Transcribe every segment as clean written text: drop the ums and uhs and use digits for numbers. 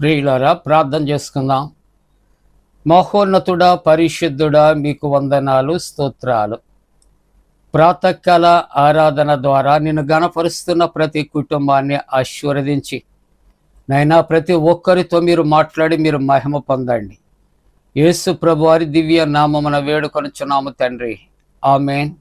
ప్రియులారా, ప్రార్థన చేసుకుందాం. మహోన్నతుడా, పరిశుద్ధుడా, మీకు వందనాలు, స్తోత్రాలు. ప్రాతకాల ఆరాధన ద్వారా నిన్ను గణపరుస్తున్న ప్రతి కుటుంబాన్ని ఆశీర్వదించి నైనా ప్రతి ఒక్కరితో మీరు మాట్లాడి మీరు మహిమ పొందండి. యేసు ప్రభు వారి దివ్య నామమున వేడుకొనుచున్నాము తండ్రి, ఆమేన్.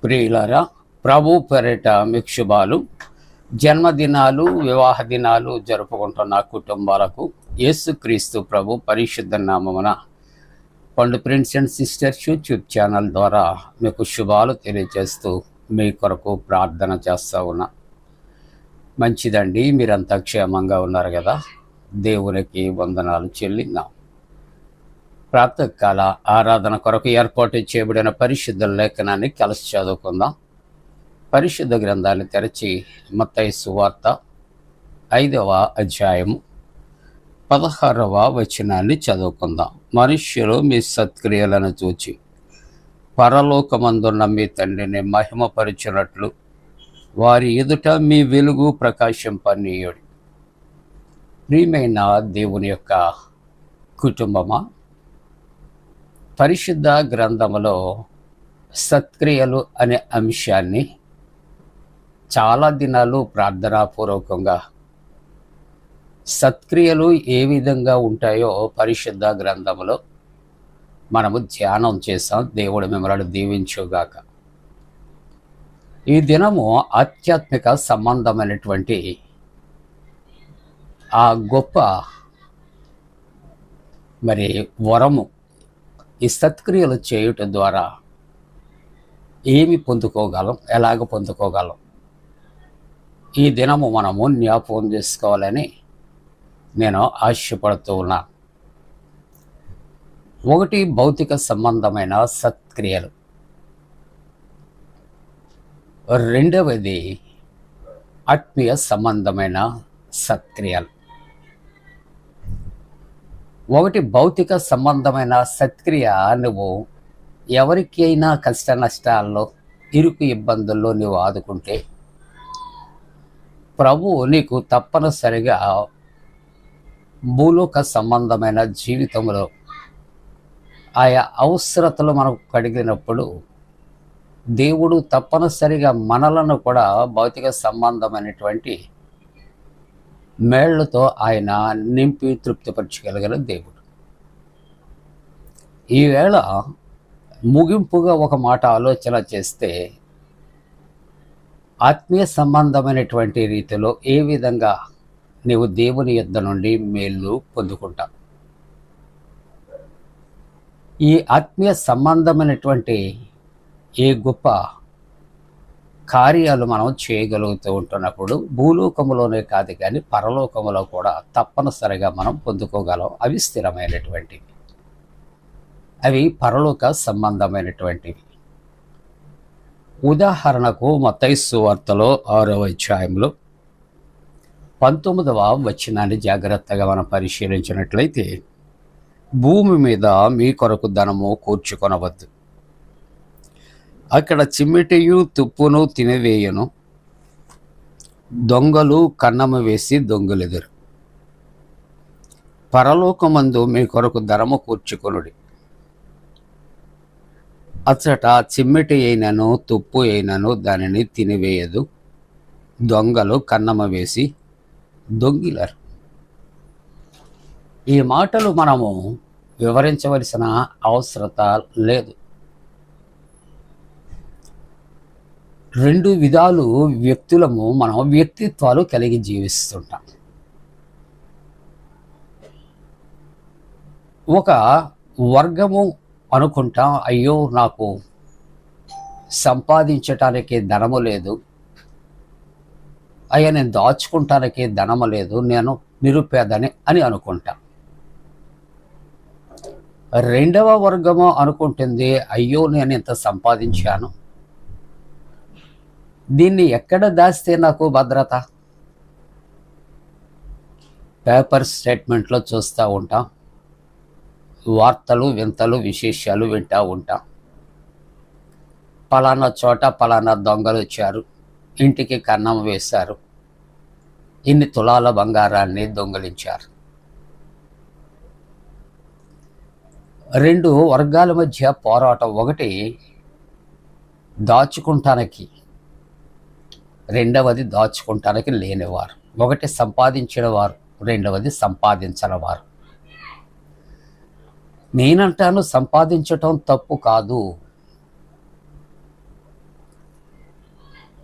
ప్రియులారా, ప్రభు పేరిట మీకు శుభాలు. జన్మదినాలు, వివాహ దినాలు జరుపుకుంటున్న కుటుంబాలకు యేసుక్రీస్తు ప్రభు పరిశుద్ధ నామమున పండు prince and sisters YouTube channel ద్వారా మీకు శుభాలు తెలియజేస్తూ మీ కొరకు ప్రార్థన చేస్తూ ఉన్నా. మంచిదండి, మీరంతా క్షేమంగా ఉన్నారు కదా. దేవునికి వందనాలు చెల్లిద్దాం. ప్రాతకాల ఆరాధన కొరకు ఏర్పాటు చేయబడిన పరిశుద్ధ లేఖనాన్ని కలిసి చదువుకుందాం. పరిశుద్ధ గ్రంథాన్ని తెరచి మత్తయి సువార్త 5వ అధ్యాయము 16వ వచనాన్ని చదువుకుందాం. మనుష్యులు మీ సత్క్రియలను చూచి పరలోకమందున్న మీ తండ్రిని మహిమపరిచినట్లు వారి ఎదుట మీ వెలుగు ప్రకాశింపనీయుడి. ప్రియమైన దేవుని యొక్క కుటుంబమా, పరిశుద్ధ గ్రంథములో సత్క్రియలు అనే అంశాన్ని చాలా దినాలు ప్రార్థనాపూర్వకంగా సత్క్రియలు ఏ విధంగా ఉంటాయో పరిశుద్ధ గ్రంథములో మనము ధ్యానం చేసాం. దేవుడు మిమ్మల్ని దీవించుగాక. ఈ దినము ఆధ్యాత్మిక సంబంధమైనటువంటి ఆ గొప్ప వరము, ఈ సత్క్రియలు చేయుట ద్వారా ఏమి పొందుకోగలం, ఎలాగ పొందుకోగలం, ఈ దినము మనము జ్ఞాపకం చేసుకోవాలని నేను ఆశపడుతూ ఉన్నా. ఒకటి, భౌతిక సంబంధమైన సత్క్రియలు. రెండవది ఆత్మీయ సంబంధమైన సత్క్రియలు. ఒకటి, భౌతిక సంబంధమైన సత్క్రియ. నువ్వు ఎవరికైనా కష్ట నష్టాల్లో, ఇరుకు ఇబ్బందుల్లో నువ్వు ఆదుకుంటే ప్రభువు నీకు తప్పనిసరిగా భూలోక సంబంధమైన జీవితంలో ఆయా అవసరతలు మనకు కలిగినప్పుడు దేవుడు తప్పనిసరిగా మనలను కూడా భౌతిక సంబంధమైనటువంటి మేళ్లతో ఆయన నింపి తృప్తిపరచగలిగిన దేవుడు. ఈవేళ ముగింపుగా ఒక మాట ఆలోచన చేస్తే, ఆత్మీయ సంబంధమైనటువంటి రీతిలో ఏ విధంగా నీవు దేవుని యొద్ద నుండి మేలు పొందుకుంటావు? ఈ ఆత్మీయ సంబంధమైనటువంటి ఏ గొప్ప కార్యాలు మనం చేయగలుగుతూ ఉంటున్నప్పుడు భూలోకములోనే కాదు కానీ పరలోకములో కూడా తప్పనిసరిగా మనం పొందుకోగలం. అవి స్థిరమైనటువంటివి, అవి పరలోక సంబంధమైనటువంటివి. ఉదాహరణకు మత్తయి సువార్తలో 6వ అధ్యాయంలో 19వ వచనాన్ని జాగ్రత్తగా మనం పరిశీలించినట్లయితే, భూమి మీద మీ కొరకు ధనము కూర్చుకొనవద్దు, అక్కడ చిమ్మిటియు తుప్పును తినివేయను, దొంగలు కన్నము వేసి దొంగలెదురు. పరలోకమందు మీ కొరకు ధనము కూర్చుకొనుడి, అచ్చట చిమ్మిటి అయినను తుప్పు అయినను దానిని తినివేయదు, దొంగలు కన్నమ వేసి దొంగిలరు. ఈ మాటలు మనము వివరించవలసిన అవసరత లేదు. రెండు విధాలు వ్యక్తులము మనం వ్యక్తిత్వాలు కలిగి జీవిస్తుంటాం. ఒక వర్గము అనుకుంటాం, అయ్యో నాకు సంపాదించటానికి ధనము లేదు, అయ్యా నేను దాచుకుంటానికి ధనము లేదు, నేను నిరుపేదని అని అనుకుంటా. రెండవ వర్గము అనుకుంటుంది, అయ్యో నేను ఇంత సంపాదించాను, దీన్ని ఎక్కడ దాస్తే నాకు భద్రత? పేపర్ స్టేట్మెంట్లో చూస్తూ ఉంటాం, వార్తలు వింతలు విశేషాలు వింటూ ఉంటాం. పలానా చోట పలానా దొంగలు వచ్చారు, ఇంటికి కన్నం వేశారు, ఇన్ని తులాల బంగారాన్ని దొంగిలించారు. రెండు వర్గాల మధ్య పోరాటం. ఒకటి దాచుకుంటానికి, రెండవది దాచుకుంటానికి లేనివారు. ఒకటి సంపాదించిన వారు, రెండవది సంపాదించని వారు. నేనంటాను సంపాదించటం తప్పు కాదు.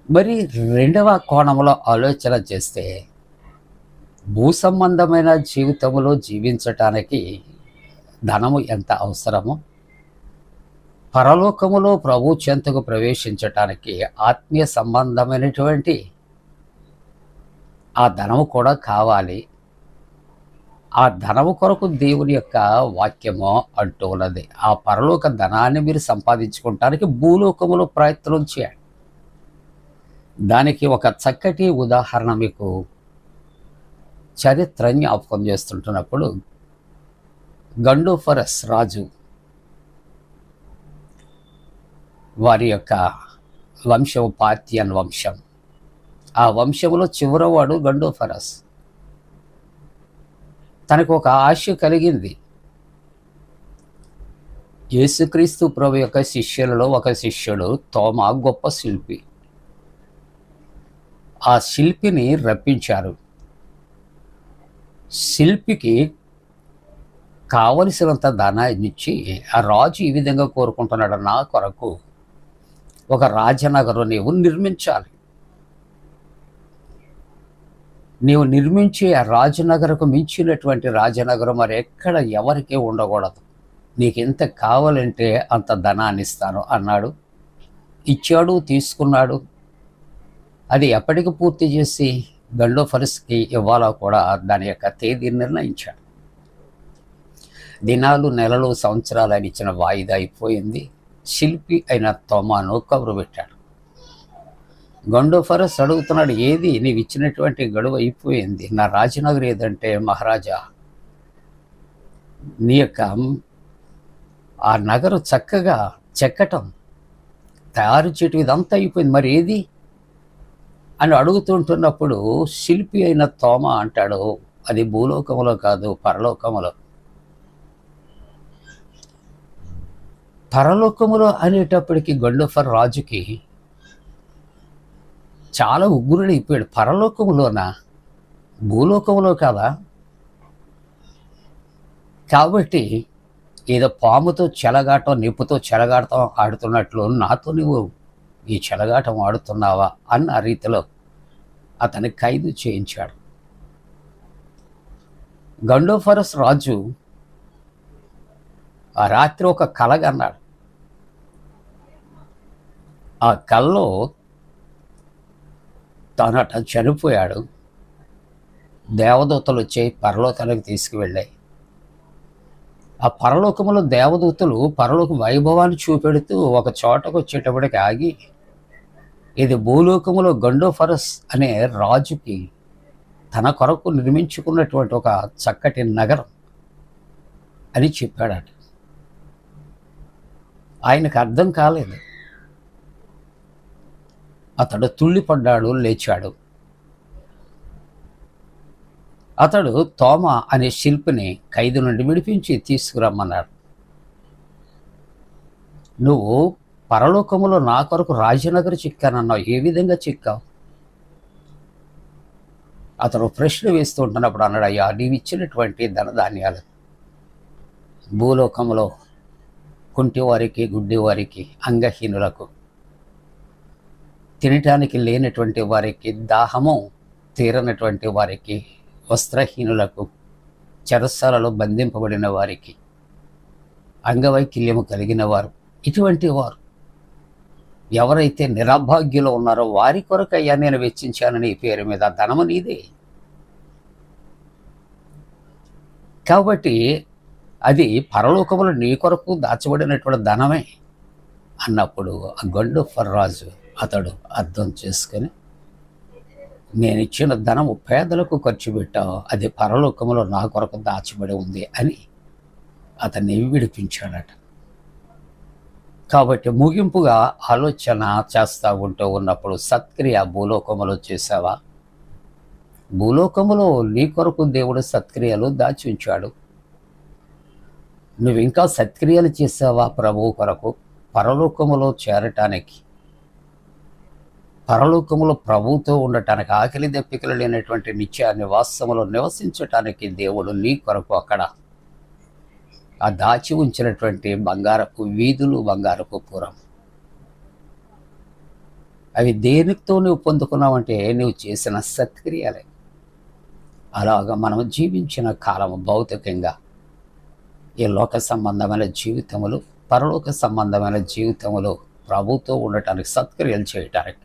మరి రెండవ కోణంలో ఆలోచన చేస్తే, భూ సంబంధమైన జీవితంలో జీవించటానికి ధనము ఎంత అవసరమో, పరలోకములో ప్రభు చెంతకు ప్రవేశించటానికి ఆత్మీయ సంబంధమైనటువంటి ఆ ధనము కూడా కావాలి. ఆ ధనము కొరకు దేవుని యొక్క వాక్యము అంటూ ఉన్నది, ఆ పరలోక ధనాన్ని మీరు సంపాదించుకోవటానికి భూలోకములో ప్రయత్నం చేయండి. దానికి ఒక చక్కటి ఉదాహరణ మీకు చరిత్ర జ్ఞాపకం చేస్తుంటున్నప్పుడు, గండోఫరస్ రాజు వారి యొక్క వంశం పార్థియన్ వంశం. ఆ వంశంలో చివరవాడు గండోఫరస్. తనకు ఒక ఆశ కలిగింది. యేసుక్రీస్తు ప్రభు యొక్క శిష్యులలో ఒక శిష్యుడు తోమా గొప్ప శిల్పి. ఆ శిల్పిని రప్పించారు. శిల్పికి కావలసినంత ధనాన్ని ఇచ్చి, ఆ రాజు ఈ విధంగా కోరుకుంటున్నాడు, నా కొరకు ఒక రాజనగరం నీవు నిర్మించాలి. నీవు నిర్మించే ఆ రాజనగరకు మించినటువంటి రాజనగరం మరి ఎక్కడ ఎవరికీ ఉండకూడదు. నీకు ఎంత కావాలంటే అంత ధనాన్ని ఇస్తాను అన్నాడు. ఇచ్చాడు, తీసుకున్నాడు. అది ఎప్పటికి పూర్తి చేసి గండోఫరస్కి ఇవ్వాలో కూడా దాని యొక్క తేదీ నిర్ణయించాడు. దినాలు, నెలలు, సంవత్సరాలు అని ఇచ్చిన వాయిదా అయిపోయింది. శిల్పి అయిన తోమాను కబురు పెట్టాడు. గండోఫరస్ అడుగుతున్నాడు, ఏది నీవు ఇచ్చినటువంటి గడువు అయిపోయింది, నా రాజనగర్ ఏదంటే, మహారాజా నీ యొక్క ఆ నగరు చక్కగా చెక్కటం, తయారు చేయటం ఇదంతా అయిపోయింది, మరి ఏది అని అడుగుతుంటున్నప్పుడు శిల్పి అయిన తోమ అంటాడు, అది భూలోకములో కాదు, పరలోకములో. పరలోకములో అనేటప్పటికి గండోఫర్ రాజుకి చాలా ఉగ్రుడైపోయాడు. పరలోకములోనా, భూలోకములో కాదా? కాబట్టి ఏదో పాముతో చెలగాటం, నిప్పుతో చెలగాటం ఆడుతున్నట్లు నాతో నువ్వు ఈ చెలగాటం ఆడుతున్నావా అన్న రీతిలో అతన్ని ఖైదు చేయించాడు. గండోఫరస్ రాజు ఆ రాత్రి ఒక కలగన్నాడు. ఆ కల్లో తానట చనిపోయాడు. దేవదూతలు వచ్చి పరలోకానికి తీసుకువెళ్ళాయి. ఆ పరలోకములో దేవదూతలు పరలోక వైభవాన్ని చూపెడుతూ ఒక చోటకు వచ్చేటప్పటికి ఆగి, ఇది భూలోకములో గండోఫరస్ అనే రాజుకి తన కొరకు నిర్మించుకున్నటువంటి ఒక చక్కటి నగరం అని చెప్పాడట. ఆయనకు అర్థం కాలేదు. అతడు తుళ్ళిపడ్డాడు, లేచాడు. అతడు తోమ అనే శిల్పిని ఖైదు నుండి విడిపించి తీసుకురమ్మన్నాడు. నువ్వు పరలోకములో నా కొరకు రాజనగరు చిక్కానన్నావు, ఏ విధంగా చిక్కావు? అతను ప్రశ్న వేస్తూ ఉంటున్నప్పుడు అన్నాడు, అయ్యా, నీవు ఇచ్చినటువంటి ధనధాన్యాలు భూలోకంలో కుంటివారికి, గుడ్డివారికి, అంగహీనులకు, తినటానికి లేనటువంటి వారికి, దాహము తీరనటువంటి వారికి, వస్త్రహీనులకు, చెరసాలలో బంధింపబడిన వారికి, అంగవైకల్యము కలిగిన వారు, ఇటువంటి వారు ఎవరైతే నిరభాగ్యులు ఉన్నారో వారి కొరకయ్యా నేను వెచ్చించానని ఈ పేరు మీద. ధనము నీదే. కాబట్టి అది పరలోకములో నీ కొరకు దాచబడినటువంటి ధనమే అన్నప్పుడు ఆ గండోఫర్ రాజు అతడు అర్థం చేసుకొని, నేను ఇచ్చిన ధనము పేదలకు ఖర్చు పెట్టావు, అది పరలోకములో నా కొరకు దాచబడి ఉంది అని అతన్ని విడిపించాడట. కాబట్టి ముగింపుగా ఆలోచన చేస్తూ ఉంటూ ఉన్నప్పుడు, సత్క్రియ భూలోకములో చేసావా? భూలోకములో నీ కొరకు దేవుడు సత్క్రియలు దాచి ఉంచాడు. నువ్వు ఇంకా సత్క్రియలు చేసావా ప్రభువు కొరకు? పరలోకములో చేరటానికి, పరలోకములో ప్రభువుతో ఉండటానికి, ఆకలి దప్పికలు లేనటువంటి నిత్య నివాసములో నివసించటానికి దేవుడు నీ కొరకు అక్కడ ఆ దాచి ఉంచినటువంటి బంగారపు వీధులు, బంగారపు పురం, అవి దేనితో నువ్వు పొందుకున్నావంటే నువ్వు చేసిన సత్క్రియలే. అలాగా మనం జీవించిన కాలము భౌతికంగా ఈ లోక సంబంధమైన జీవితములు, పరలోక సంబంధమైన జీవితములు ప్రభుతో ఉండటానికి, సత్క్రియలు చేయటానికి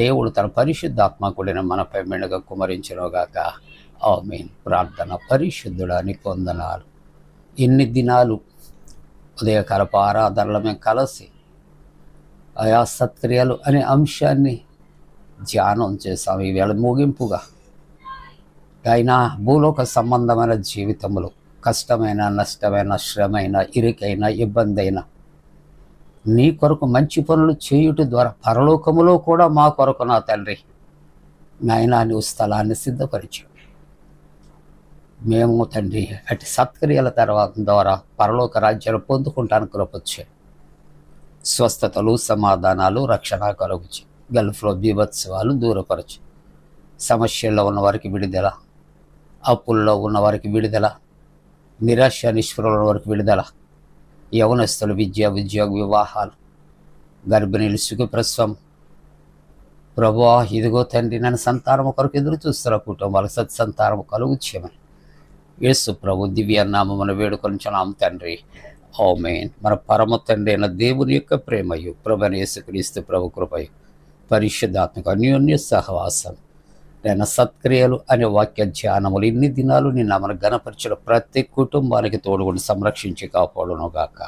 దేవుడు తన పరిశుద్ధాత్మ కూడిన మనపై మెండుగా కుమరించునుగాక. ఆమేన్. ప్రార్థన. పరిశుద్ధుడా నీకు వందనాలు. ఎన్ని దినాలు ఉదయకాలపు ఆరాధనలు మేము కలిసి ఆయా సత్క్రియలు అనే అంశాన్ని ధ్యానం చేశాం. ఈవేళ ముగింపుగా అయినా భూలోక సంబంధమైన జీవితంలో కష్టమైన, నష్టమైన, శ్రమైన, ఇరుకైన, ఇబ్బంది అయినా నీ కొరకు మంచి పనులు చేయుట ద్వారా పరలోకములో కూడా మా కొరకు నా తండ్రి నాయనా నువ్వు స్థలాన్ని సిద్ధపరిచావు. మేము తండ్రి అటు సత్క్రియల ద్వారా పరలోక రాజ్యాలు పొందుకుంటానికి కృపొచ్చే. స్వస్థతలు, సమాధానాలు, రక్షణ కలుగుచి, గల్ఫ్లో బీభత్సవాలు దూరపరచు. సమస్యల్లో ఉన్నవారికి విడుదల, అప్పుల్లో ఉన్నవారికి విడుదల, నిరాశ నిష్ఫల వారికి విడుదల, యవనస్తులు విద్య, ఉద్యోగ, వివాహాలు, గర్భిణీలు సుఖప్రసవం. ప్రభువా ఇదిగో తండ్రి నన్ను సంతానము కొరకు ఎదురు చూస్తున్న కుటుంబాలకు సత్సంతానము కలుగు చేయమని యేసు ప్రభు దివ్య నామమున వేడుకొనుచున్నాం తండ్రి. ఆమేన్. మన పరమ తండ్రి అయిన దేవుని యొక్క ప్రేమయు, ప్రభువైన యేసుక్రీస్తు ప్రభు కృపయు, పరిశుద్ధాత్మక అన్యోన్య సహవాసం, నేను సత్క్రియలు అనే వాక్య ధ్యానములు ఇన్ని దినాలు నిన్న మన ఘనపరిచిన ప్రతి కుటుంబానికి తోడుగుండి సంరక్షించి కాపాడునుగాక.